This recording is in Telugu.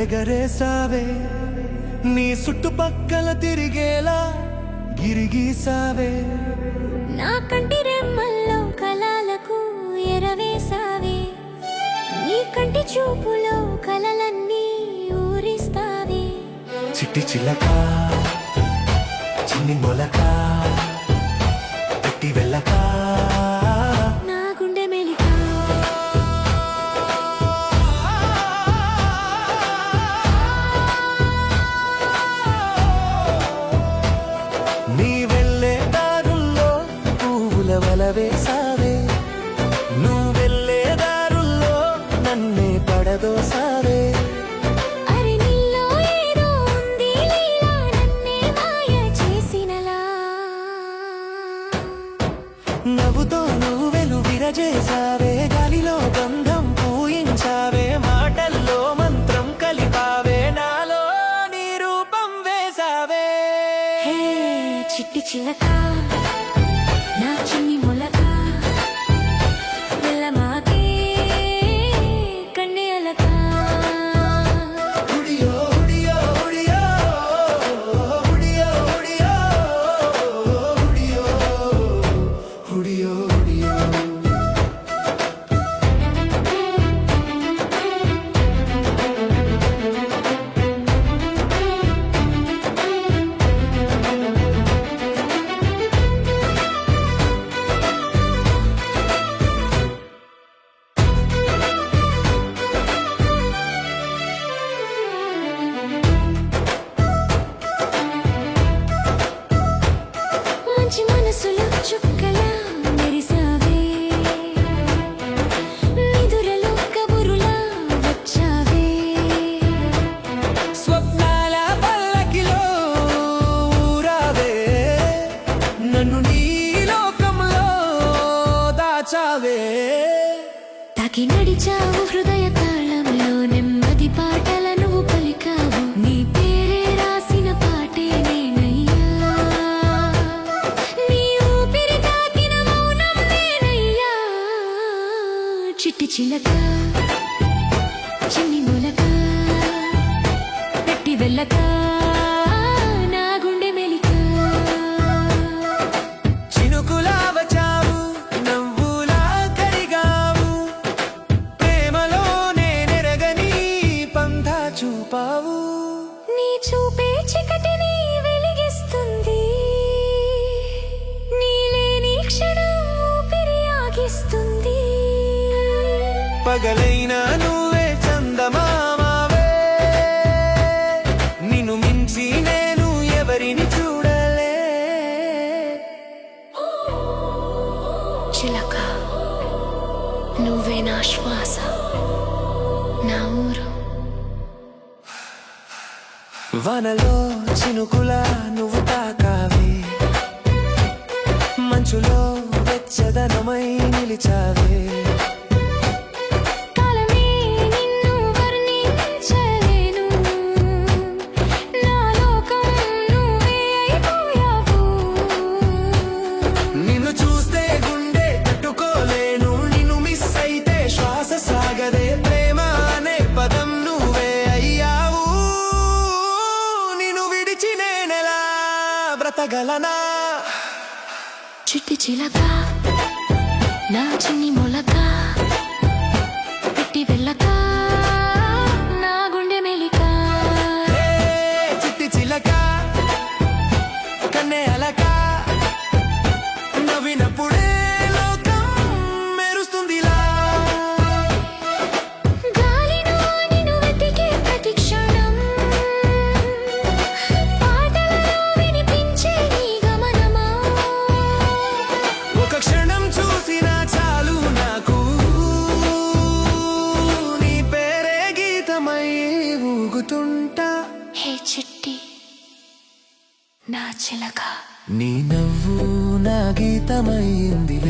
ఎగరేసావే నీ చుట్టుపక్కల తిరిగేలా గిరిగీసావే నా కంటి రెమ్మల్లో కలలకు ఎరవేసావే నీ కంటి చూపులో కలలన్నీ ఊరిస్తావే చిట్టి చిలక చిన్ని మొలక పెట్టి వెళ్ళక నా గుండె మెలిక నీ వెళ్ళే దారుల్లో పువ్వుల వల వేసావే నువ్వు వెళ్ళే దారుల్లో నన్నే పడదోసావే అరే నీలో ఏదో ఉంది లీలా నన్నే మాయ చేసినలా నవ్వుతో నువ్వెలు విరజేసావే గాలిలో గంధం పూయించావే మాటల్లో మంత్రం కలిపావే నాలో నీ రూపం వేసావే హే చిట్టి చిలక నా చిన్ని మొలక వెళ్ళమాకే కన్నెలక హుడియో హుడియో హుడియో హుడియో హుడియో హుడియో హుడియో హుడియో మంచి మనసులో చుక్కలా మెరిసావే నిదురలో కబురులా వచ్చావే స్వప్నాల పల్లకిలో ఊరావే నన్ను నీ లోకంలో దాచావే తాకి నడిచావు హృదయ తాళంలో నెమ్మది పాటల నువ్వు పలికావు నీ పేరే రాసిన పాటే నేనయ్యా నీ ఊపిరి తాకిన మౌనం నేనయ్యా చిట్టి చిలక చిన్ని మొలక పెట్టి వెళ్ళక నా గుండె మెలిక చినుకులా వచ్చావు నవ్వులా కరిగావు ప్రేమలోనే నెరగని పంథా చూపావు నీ చూపే చికటిని వెలిగిస్తుంది నీలేని క్షణం ఊపిరి ఆగిస్తుంది పగలైనా నువ్వే చందమామావే నిన్ను మించి నేను ఎవరిని చూడలే చిలక నువ్వే నా శ్వాస నా ఊరు వనలో చినుకులా నువ్వు తాకావే మంచులో వెచ్చదనమై నిలిచావే కాలమే నిన్ను వర్ణించలేను నా లోకం నువ్వే అయిపోయావు నిన్ను చూస్తే గుండె తట్టుకోలేను నిన్ను మిస్ అయితే శ్వాస సాగదే ప్రేమ అనే పదం నువ్వే అయ్యావు నిన్ను విడిచి నేనెలా బ్రతగలనా చిట్టి చిలక నా చిన్ని మొలక పెట్టి వెళ్ళక నా గుండె మెలిక ఏ చిట్టి చిలక కన్నే అలక నవ్వినప్పుడే లోకం మెరుస్తుందిలా గాలిలో నిన్ను వెతికే ప్రతి క్షణం పాటలలో వినిపించే నీ గమనమా ఒక క్షణం చూసినా చాలు నాకు నీ పేరే గీతమై ఊగుతుంటా హే చిట్టి నా చిలక నీ నవ్వు నా గీతమైందిలే